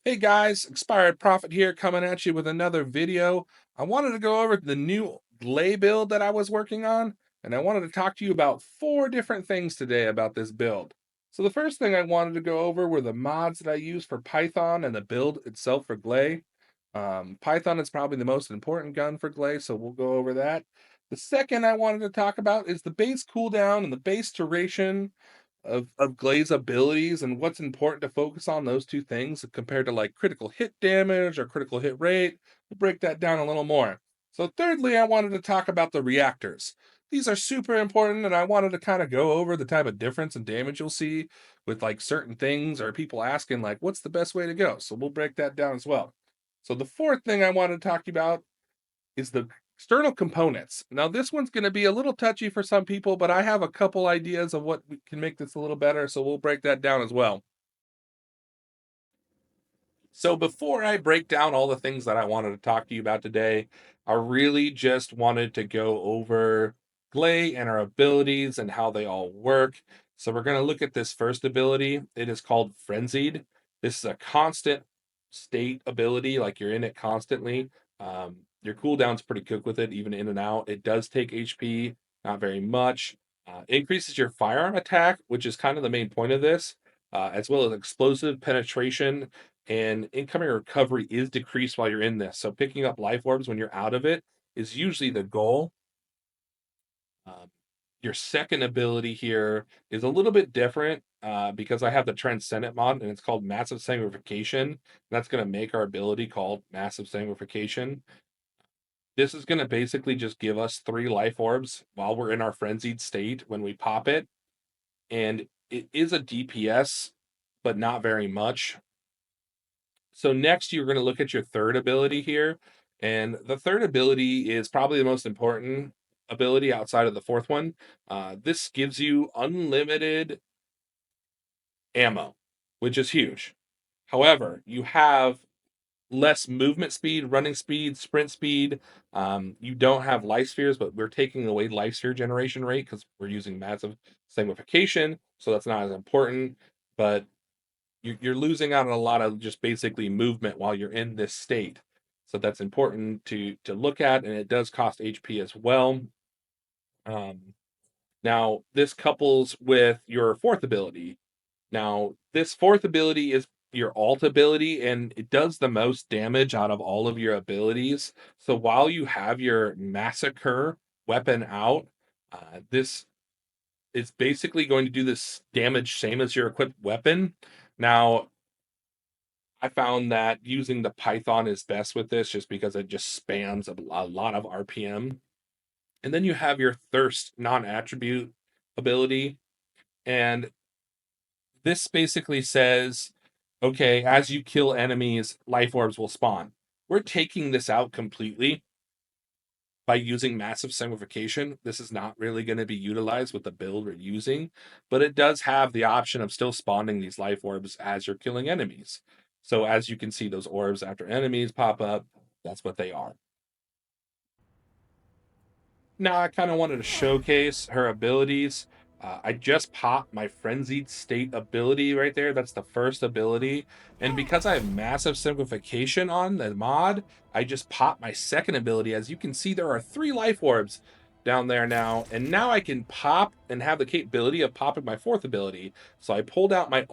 Hey guys, Expired Prophet here coming at you with another video. I wanted to go over the new Gley build that I was working on, and I wanted to talk to you about 4 different things today about this build. So the first thing I wanted to go over were the mods that I use for Python and the build itself for Gley. Python is probably the most important gun for Gley, so we'll go over that. The second I wanted to talk about is the base cooldown and the base duration of Gley's abilities and what's important to focus on those 2 things compared to, like, critical hit damage or critical hit rate. We'll break that down a little more. So thirdly, I wanted to talk about the reactors. These are super important, and I wanted to kinda go over the type of difference in damage you'll see with, like, certain things or people asking, like, "What's the best way to go?" So we'll break that down as well. So the fourth thing I wanted to talk to you about is the external components. Now, this one's going to be a little touchy for some people, but I have a couple ideas of what we can make this a little better, so we'll break that down as well. So before I break down all the things that I wanted to talk to you about today, I really just wanted to go over Gley and our abilities and how they all work. So we're going to look at this first ability. It is called Frenzied. This is a constant state ability, like you're in it constantly. Your cooldown's pretty quick with it, even in and out. It does take HP, not very much. Increases your firearm attack, which is kind of the main point of this, as well as explosive penetration, and incoming recovery is decreased while you're in this. So picking up life orbs when you're out of it is usually the goal. Um, your second ability here is a little bit different because I have the Transcendent mod and it's called Massive Sanguification. That's going to make our ability called Massive Sanguification. This is going to basically just give us 3 life orbs while we're in our frenzied state when we pop it. And it is a DPS, but not very much. So next, you're going to look at your third ability here, and the third ability is probably the most important ability outside of the fourth one. This gives you unlimited ammo, which is huge. However, you have less movement speed, running speed, sprint speed. You don't have life spheres, but we're taking away life sphere generation rate because we're using massive sanguification, so that's not as important. But you're losing out on a lot of just basically movement while you're in this state. So that's important to look at, and it does cost HP as well. Um, Now this couples with your fourth ability. Now this fourth ability is your alt ability, and it does the most damage out of all of your abilities. So while you have your massacre weapon out, this is basically going to do this damage same as your equipped weapon. Now I found that using the Python is best with this just because it just spams a lot of RPM. And then you have your Thirst non attribute ability. And this basically says, okay, as you kill enemies, life orbs will spawn. We're taking this out completely by using massive simplification. This is not really going to be utilized with the build we're using, but it does have the option of still spawning these life orbs as you're killing enemies. So as you can see, those orbs after enemies pop up, that's what they are. Now I kind of wanted to showcase her abilities. I just popped my Frenzied State ability right there. That's the first ability. And because I have massive simplification on the mod, I just popped my second ability. As you can see, there are 3 life orbs down there now. And now I can pop and have the capability of popping my fourth ability. So I pulled out my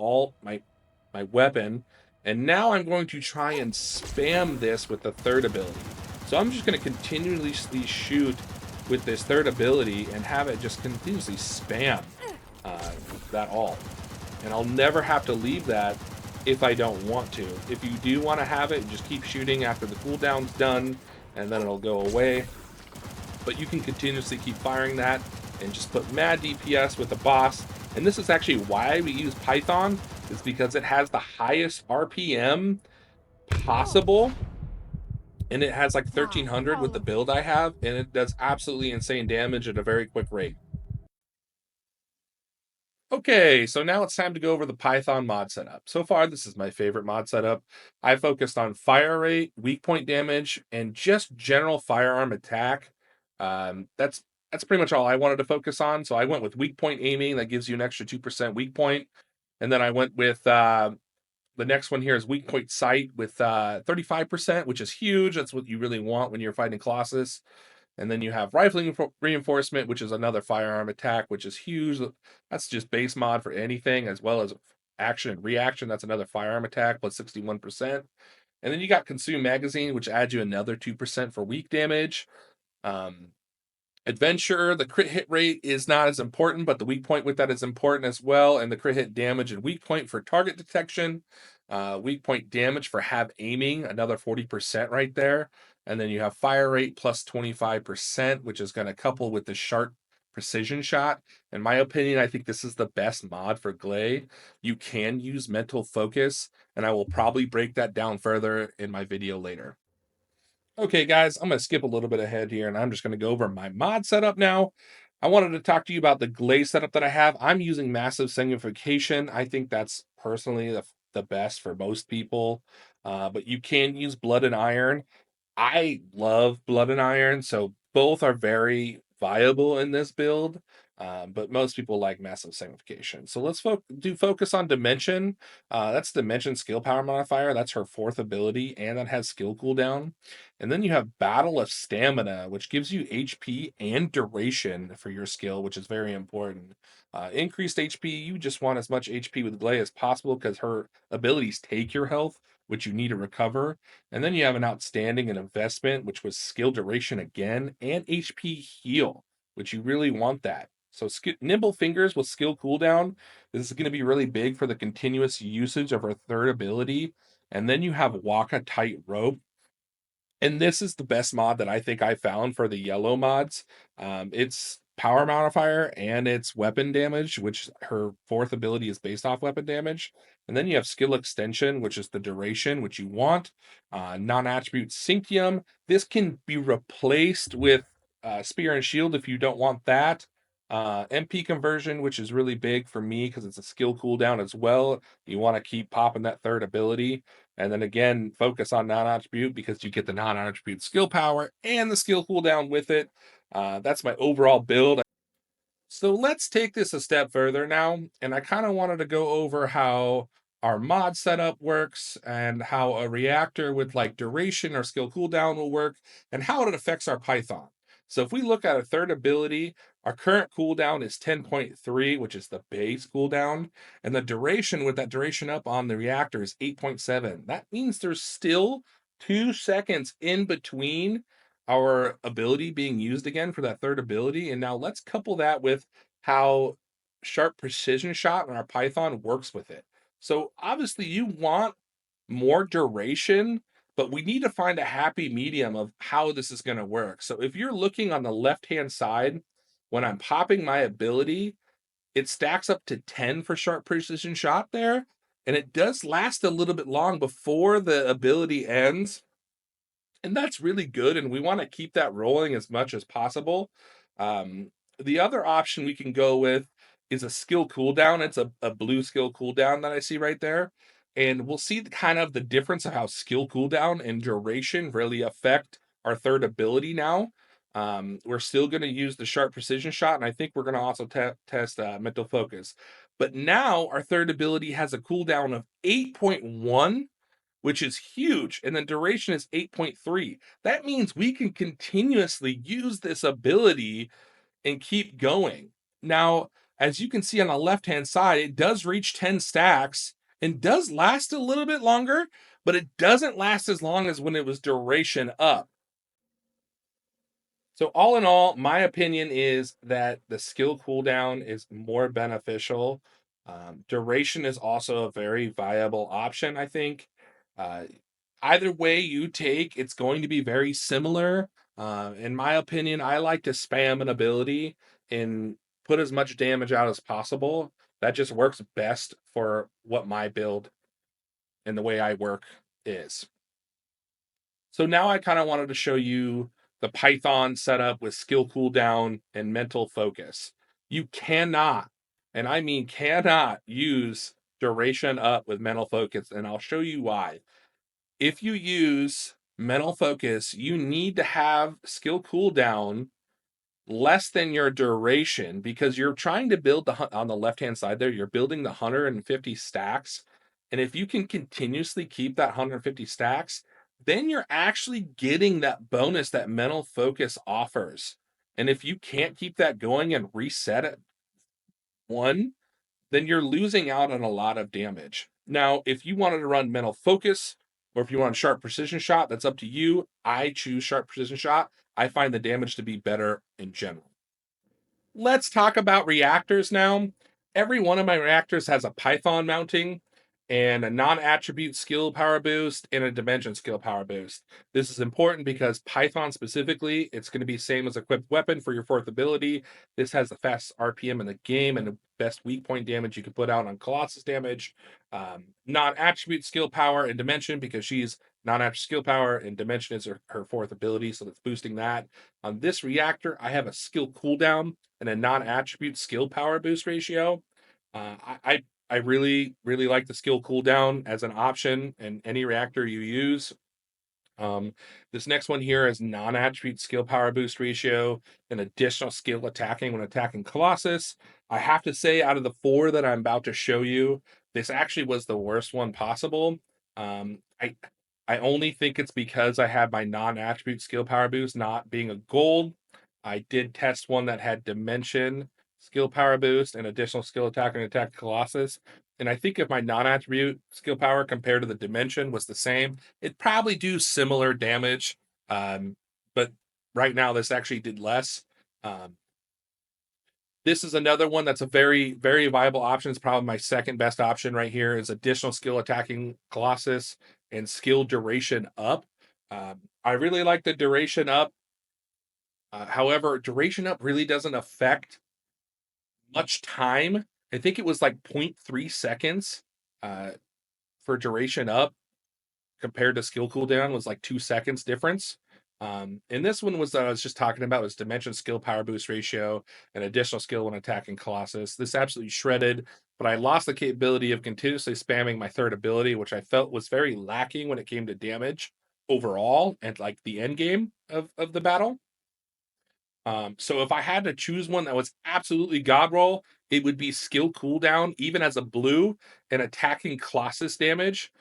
my weapon, and now I'm going to try and spam this with the third ability. So I'm just going to continuously shoot with this third ability and have it just continuously spam uh, that all. And I'll never have to leave that if I don't want to. If you do want to have it, just keep shooting after the cooldown's done, and then it'll go away. But you can continuously keep firing that and just put mad DPS with the boss. And this is actually why we use Python, is because it has the highest RPM possible, and it has like 1300 with the build I have, and it does absolutely insane damage at a very quick rate. Okay, so now it's time to go over the Python mod setup. So far, this is my favorite mod setup. I focused on fire rate, weak point damage, and just general firearm attack. That's pretty much all I wanted to focus on. So I went with weak point aiming, that gives you an extra 2% weak point, and then I went with The next one here is weak point sight with 35%, which is huge. That's what you really want when you're fighting Colossus. And then you have rifling reinforcement, which is another firearm attack, which is huge. That's just base mod for anything, as well as action and reaction. That's another firearm attack plus 61%. And then you got consume magazine, which adds you another 2% for weak damage. Um, Adventure, the crit hit rate is not as important, but the weak point with that is important as well. And the crit hit damage and weak point for target detection, weak point damage for have aiming, another 40% right there. And then you have fire rate plus 25%, which is going to couple with the sharp precision shot. In my opinion, I think this is the best mod for Gley. You can use mental focus, and I will probably break that down further in my video later. Okay, guys, I'm going to skip a little bit ahead here and I'm just going to go over my mod setup now. I wanted to talk to you about the Gley setup that I have. I'm using massive signification. I think that's personally the best for most people, but you can use blood and iron. I love blood and iron, so both are very viable in this build. But most people like massive sanctification. So let's focus on dimension. That's dimension skill power modifier. That's her fourth ability, and that has skill cooldown. And then you have battle of stamina, which gives you HP and duration for your skill, which is very important. Increased HP, you just want as much HP with Gley as possible because her abilities take your health, which you need to recover. And then you have an outstanding and investment, which was skill duration again, and HP heal, which you really want that. So nimble fingers with skill cooldown. This is going to be really big for the continuous usage of our third ability. And then you have Waka Tight Rope. And this is the best mod that I think I found for the yellow mods. It's power modifier and it's weapon damage, which her fourth ability is based off weapon damage. And then you have skill extension, which is the duration, which you want. Non-attribute Synctium. This can be replaced with spear and shield if you don't want that. MP conversion, which is really big for me because it's a skill cooldown as well. You want to keep popping that third ability. And then again, focus on non-attribute because you get the non-attribute skill power and the skill cooldown with it. That's my overall build. So let's take this a step further now. And I kind of wanted to go over how our mod setup works and how a reactor with like duration or skill cooldown will work and how it affects our Python. So if we look at a third ability, our current cooldown is 10.3, which is the base cooldown. And the duration with that duration up on the reactor is 8.7. That means there's still 2 seconds in between our ability being used again for that third ability. And now let's couple that with how sharp precision shot in our Python works with it. So obviously you want more duration, but we need to find a happy medium of how this is going to work. So if you're looking on the left-hand side, when I'm popping my ability, it stacks up to 10 for sharp precision shot there. And it does last a little bit long before the ability ends, and that's really good, and we want to keep that rolling as much as possible. The other option we can go with is a skill cooldown. It's a blue skill cooldown that I see right there, and we'll see kind of the difference of how skill cooldown and duration really affect our third ability now. We're still going to use the sharp precision shot, and I think we're going to also test mental focus. But now our third ability has a cooldown of 8.1, which is huge. And then duration is 8.3. That means we can continuously use this ability and keep going. Now, as you can see on the left-hand side, it does reach 10 stacks and does last a little bit longer, but it doesn't last as long as when it was duration up. So all in all, my opinion is that the skill cooldown is more beneficial. Duration is also a very viable option, I think. Uh, Either way you take, it's going to be very similar. In my opinion, I like to spam an ability and put as much damage out as possible. That just works best for what my build and the way I work is. So now I kind of wanted to show you the Python setup with skill cooldown and mental focus. You cannot, and I mean cannot, use duration up with mental focus, and I'll show you why. If you use mental focus, you need to have skill cooldown less than your duration because you're trying to build on the left hand side there, you're building the 150 stacks And if you can continuously keep that 150 stacks, then you're actually getting that bonus that mental focus offers. And if you can't keep that going and reset at one, then you're losing out on a lot of damage. Now, if you wanted to run mental focus or if you want sharp precision shot, that's up to you. I choose sharp precision shot. I find the damage to be better in general. Let's talk about reactors now. Every one of my reactors has a Python mounting and a non-attribute skill power boost and a dimension skill power boost. This is important because Python specifically, it's going to be same as equipped weapon for your fourth ability. This has the fastest RPM in the game and the best weak point damage you can put out on Colossus damage. Non-attribute skill power and dimension because she's non-attribute skill power and dimension is her fourth ability, so that's boosting that. On this reactor, I have a skill cooldown and a non-attribute skill power boost ratio. I really like the skill cooldown as an option in any reactor you use. Um, this next one here is non-attribute skill power boost ratio and additional skill attacking when attacking Colossus. I have to say, out of the four that I'm about to show you, this actually was the worst one possible. Um, I I only think it's because I had my non-attribute skill power boost not being a gold. I did test one that had dimension skill power boost and additional skill attack and attack Colossus. And I think if my non-attribute skill power compared to the dimension was the same, it'd probably do similar damage. But right now, this actually did less. Um, this is another one that's a very viable option. It's probably my second best option right here is additional skill attacking Colossus and skill duration up. I really like the duration up. However, duration up really doesn't affect much time. I think it was like zero point 0.3 seconds uh, for duration up compared to skill cooldown was like 2 seconds difference. And this one was that I was just talking about was dimension skill power boost ratio and additional skill when attacking Colossus. This absolutely shredded, but I lost the capability of continuously spamming my third ability, which I felt was very lacking when it came to damage overall and like the end game of the battle. So if I had to choose one that was absolutely god roll, it would be skill cooldown, even as a blue, and attacking Colossus damage,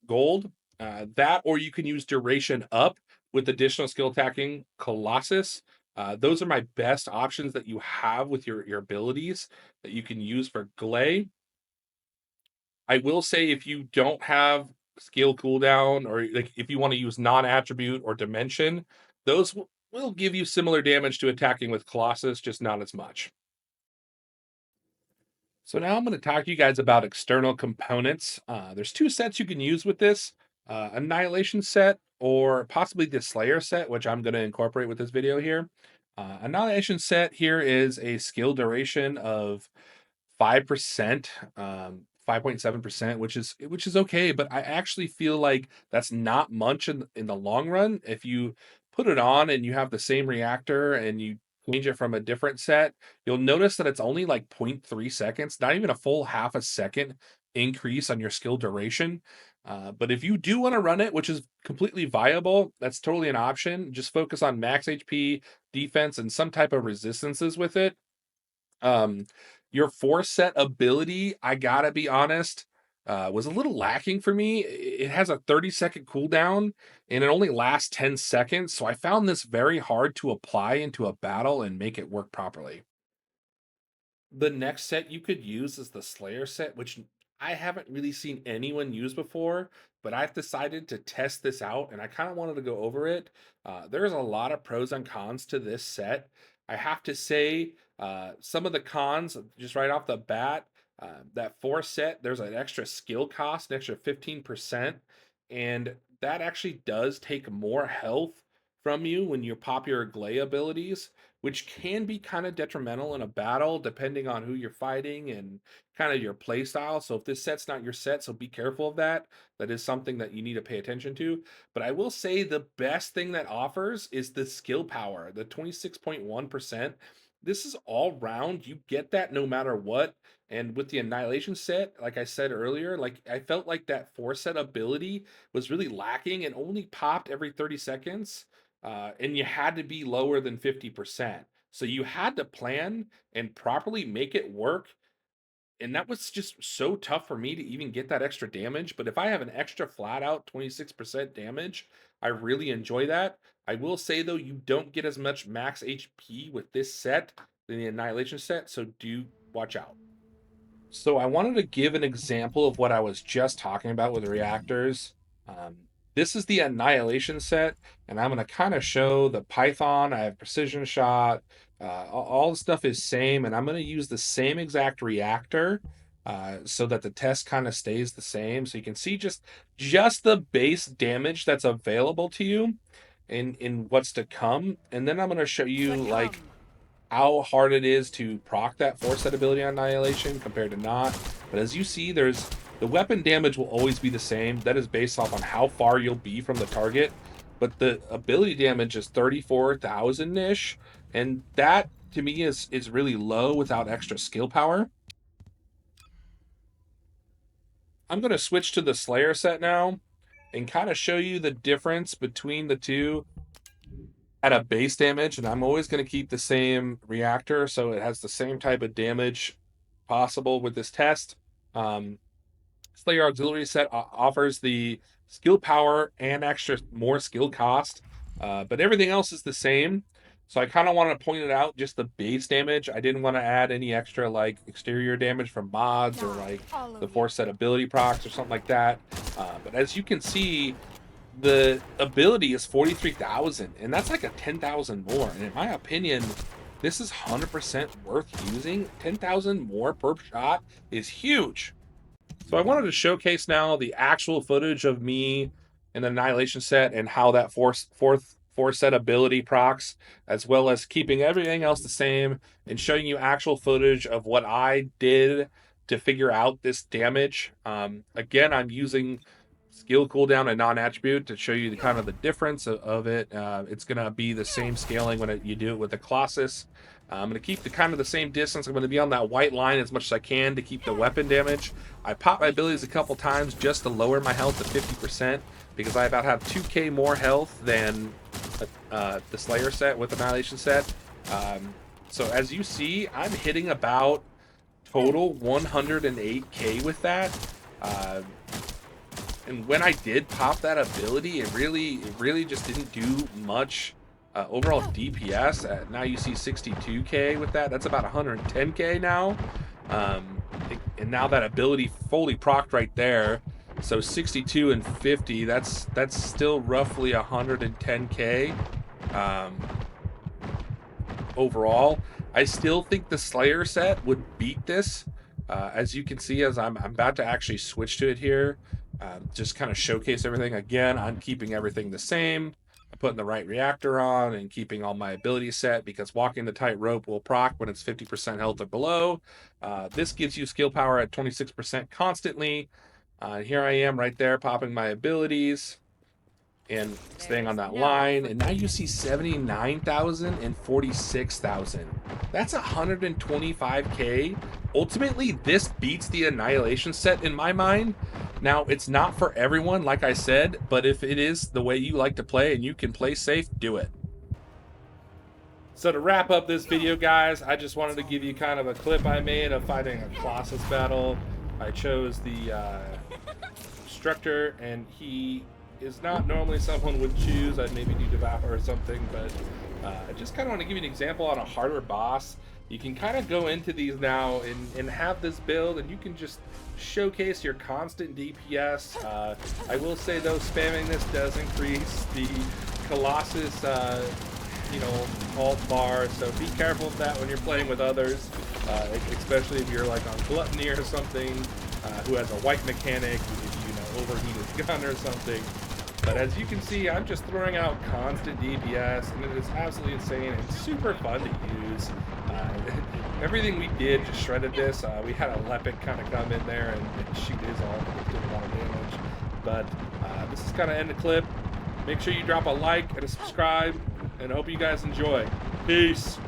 gold. That, or you can use duration up with additional skill attacking Colossus. Those are my best options that you have with your abilities that you can use for Gley. I will say if you don't have skill cooldown or like if you want to use non-attribute or dimension, those will give you similar damage to attacking with Colossus, just not as much. So now I'm going to talk to you guys about external components. There's two sets you can use with this, Annihilation set or possibly the Slayer set, which I'm going to incorporate with this video here. Annihilation set here is a skill duration of 5%, 5.7%, which is okay, but I actually feel like that's not much in the long run. If you put it on and you have the same reactor and you change it from a different set, you'll notice that it's only like 0.3 seconds, not even a full half a second increase on your skill duration. But if you do want to run it, which is completely viable, that's totally an option. Just focus on max HP, defense, and some type of resistances with it. um, your four set ability, I gotta be honest, was a little lacking for me. It has a 30-second cooldown and it only lasts 10 seconds. So I found this very hard to apply into a battle and make it work properly. The next set you could use is the Slayer set, which I haven't really seen anyone use before, but I've decided to test this out and I kind of wanted to go over it. There's a lot of pros and cons to this set. I have to say, some of the cons, just right off the bat, that four set, there's an extra skill cost, an extra 15%, and that actually does take more health from you when you pop your Gley abilities, which can be kind of detrimental in a battle depending on who you're fighting and kind of your play style. So if this set's not your set, so be careful of that. That is something that you need to pay attention to. But I will say the best thing that offers is the skill power, the 26.1%. This is all round. You get that no matter what. And with the Annihilation set, like I said earlier, like I felt like that four set ability was really lacking and only popped every 30 seconds, and you had to be lower than 50%. So you had to plan and properly make it work and that was just so tough for me to even get that extra damage. But if I have an extra flat out 26% damage, I really enjoy that. I will say though, you don't get as much max HP with this set than the Annihilation set, so do watch out. So I wanted to give an example of what I was just talking about with reactors. This is the Annihilation set, and I'm going to kind of show the Python. I have Precision Shot. All the stuff is same, and I'm going to use the same exact reactor so that the test kind of stays the same. So you can see just the base damage that's available to you in what's to come. And then I'm going to show you like how hard it is to proc that force set ability on Annihilation compared to not. But as you see, there's the weapon damage will always be the same. That is based off on how far you'll be from the target. But the ability damage is 34,000-ish. And that, to me, is really low without extra skill power. I'm going to switch to the Slayer set now and kind of show you the difference between the two at a base damage, and I'm always going to keep the same reactor so it has the same type of damage possible with this test. Slayer Auxiliary set offers the skill power and extra more skill cost, but everything else is the same. So I kind of want to point it out, just the base damage. I didn't want to add any extra like exterior damage from mods or like the force set ability procs or something like that. But as you can see, the ability is 43,000, and that's like a 10,000 more. And in my opinion, this is 100% worth using. 10,000 more per shot is huge. So I wanted to showcase now the actual footage of me in the Annihilation set and how that force set ability procs, as well as keeping everything else the same and showing you actual footage of what I did to figure out this damage. Again, I'm using skill cooldown and non-attribute to show you the kind of the difference of it. It's going to be the same scaling when you do it with the Colossus. I'm going to keep the kind of the same distance. I'm going to be on that white line as much as I can to keep the weapon damage. I pop my abilities a couple times just to lower my health to 50% because I about have 2k more health than the Slayer set with the Annihilation set. So as you see, I'm hitting about total 108k with that. And when I did pop that ability, it really just didn't do much overall DPS. Now you see 62k with that. That's about 110k now. And now that ability fully procced right there. So 62 and 50, that's still roughly 110k overall. I still think the Slayer set would beat this. As you can see, as I'm about to actually switch to it here. Just kind of showcase everything. Again, I'm keeping everything the same. I'm putting the right reactor on and keeping all my abilities set because walking the tightrope will proc when it's 50% health or below. This gives you skill power at 26% constantly. Here I am right there popping my abilities and staying on that line. And now you see 79,000 and 46,000. That's 125k. Ultimately, this beats the Annihilation set in my mind. Now, it's not for everyone, like I said, but if it is the way you like to play and you can play safe, do it. So to wrap up this video, guys, I just wanted to give you kind of a clip I made of fighting a Colossus battle. I chose the instructor, and he is not normally someone would choose. I'd maybe do Devour or something, but I just kind of want to give you an example on a harder boss. You can kind of go into these now and have this build, and you can just showcase your constant DPS. I will say though, spamming this does increase the Colossus, alt bar, so be careful of that when you're playing with others, especially if you're like on Gluttony or something, who has a white mechanic, if you overheat his gun or something. But as you can see, I'm just throwing out constant DPS, and it is absolutely insane and super fun to use. Everything we did just shredded this. We had a Lepic kind of come in there and shoot his ult, and did a lot of damage. But this is kind of end the clip. Make sure you drop a like and a subscribe, and I hope you guys enjoy. Peace.